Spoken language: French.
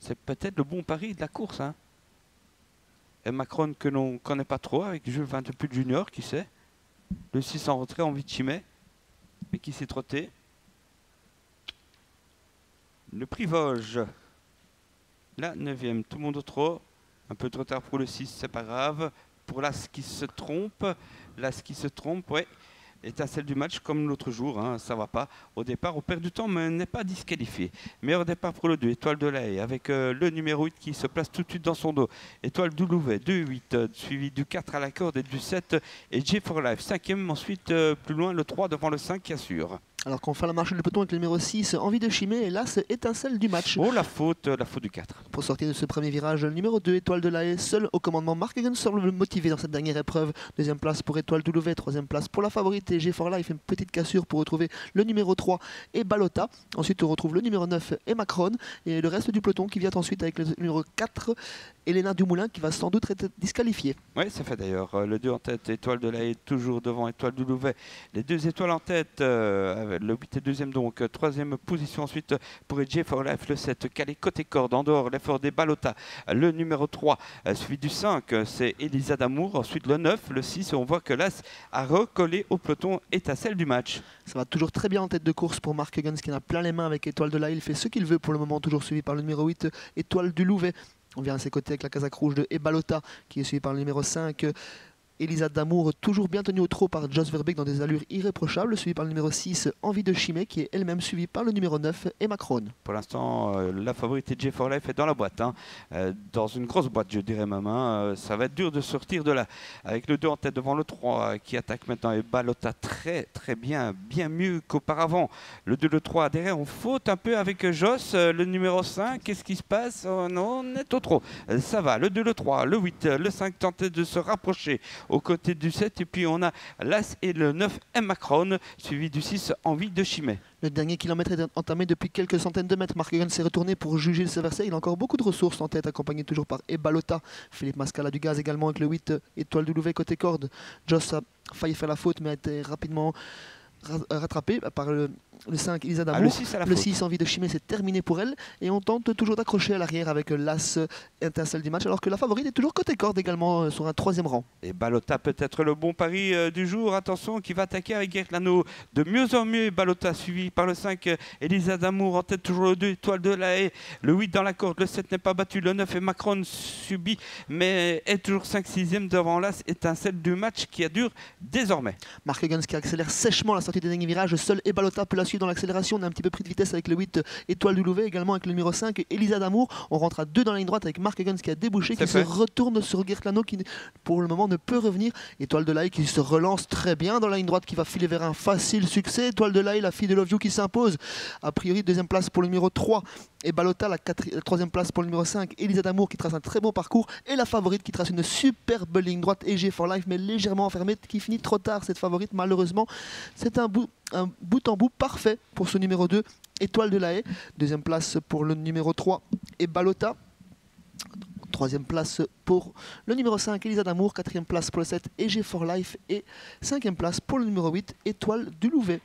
C'est peut-être le bon pari de la course. Hein. Et Macron que l'on ne connaît pas trop, avec Jules Van de Put Junior, qui sait. Le 6 en retrait, envie de Chimay, mais qui s'est trotté. Le prix Vosges, la 9e, tout le monde au trot. Un peu trop tard pour le 6, c'est pas grave. Pour l'As qui se trompe, ouais. Étincelle du match comme l'autre jour, hein, ça va pas. Au départ, on perd du temps, mais n'est pas disqualifié. Meilleur départ pour le 2, Étoile de la Haye, avec le numéro 8 qui se place tout de suite dans son dos. Étoile du Louvet, 2-8, suivi du 4 à la corde et du 7 et J for Life. 5e, ensuite plus loin le 3 devant le 5 qui assure. Alors qu'on fait la marche du peloton avec le numéro 6, Envie de Chimay, et là c'est étincelle du match. Oh la faute du 4. Pour sortir de ce premier virage, le numéro 2, Étoile de la Haye, seul au commandement. Mark Huggins semble motivé dans cette dernière épreuve. Deuxième place pour Étoile du Louvet, troisième place pour la favorite et G for Life, une petite cassure pour retrouver le numéro 3 et Balota. Ensuite on retrouve le numéro 9 et Macron, et le reste du peloton qui vient ensuite avec le numéro 4, Elena Dumoulin, qui va sans doute être disqualifiée. Oui, c'est fait d'ailleurs. Le 2 en tête, Étoile de la Haye, toujours devant Étoile du Louvet. Les 2 étoiles en tête, le 8 et 2e donc. 3e position ensuite pour J for Life, le 7, calé côté corde, en dehors l'effort des Balota. Le numéro 3, suivi du 5, c'est Elisa Damour. Ensuite le 9, le 6, on voit que l'As a recollé au peloton étincelle du match. Ça va toujours très bien en tête de course pour Mark Huggins qui en a plein les mains avec Étoile de la Haye. Il fait ce qu'il veut pour le moment, toujours suivi par le numéro 8, Étoile du Louvet. On vient à ses côtés avec la casaque rouge de Ebalota qui est suivi par le numéro 5, Elisa Damour, toujours bien tenue au trot par Jos Verbeek dans des allures irréprochables, suivi par le numéro 6, Envie de Chimay, qui est elle-même suivie par le numéro 9, et Macron. Pour l'instant, la favorite J for Life est dans la boîte, hein. Dans une grosse boîte, je dirais même. Hein. Ça va être dur de sortir de là. Avec le 2 en tête devant le 3 qui attaque maintenant, et Balota très bien mieux qu'auparavant. Le 2, le 3 derrière, on faute un peu avec Jos. Le numéro 5, qu'est-ce qui se passe? Oh non, on est au trop. Ça va, le 2, le 3, le 8, le 5 tentait de se rapprocher aux côtés du 7, et puis on a l'As et le 9 M Macron, suivi du 6 Envie de Chimay. Le dernier kilomètre est entamé depuis quelques centaines de mètres. Mark Huggins s'est retourné pour juger ses adversaires. Il a encore beaucoup de ressources en tête, accompagné toujours par Ebalota. Philippe Mascala du gaz également avec le 8, Étoile du Louvet côté corde. Joss a failli faire la faute mais a été rapidement rattrapé par le 5, Elisa Damour. Le 6, Envie de Chimay, c'est terminé pour elle. Et on tente toujours d'accrocher à l'arrière avec l'As étincelle du match, alors que la favorite est toujours côté corde également sur un 3e rang. Et Balota peut-être le bon pari du jour. Attention, qui va attaquer avec Guerlano de mieux en mieux. Balota suivi par le 5, Elisa Damour. En tête toujours le 2, Étoile de la Haye. Le 8 dans la corde, le 7 n'est pas battu. Le 9 est Macron subi, mais est toujours 5-6e devant l'As étincelle du match qui dure désormais. Mark Huggins qui accélère sèchement la sortie des derniers virages. Seul Ebalota peut la suivre dans l'accélération. On a un petit peu pris de vitesse avec le 8, Étoile du Louvet, également avec le numéro 5, Elisa Damour. On rentre à 2 dans la ligne droite avec Mark Huggins qui a débouché, qui se retourne sur Guerlano qui pour le moment ne peut revenir. Étoile de la Haye qui se relance très bien dans la ligne droite, qui va filer vers un facile succès. Étoile de la Haye, la fille de Love You, qui s'impose. A priori, 2e place pour le numéro 3. Et Balota, la 3e place pour le numéro 5, Elisa Damour qui trace un très bon parcours. Et la favorite qui trace une superbe ligne droite, et J for Life, mais légèrement enfermée, qui finit trop tard cette favorite malheureusement. C'est un bout en bout parfait pour ce numéro 2, Étoile de la Haye. 2e place pour le numéro 3 et Balota. 3e place pour le numéro 5, Elisa Damour. 4e place pour le 7, J for Life. Et 5e place pour le numéro 8, Étoile du Louvet.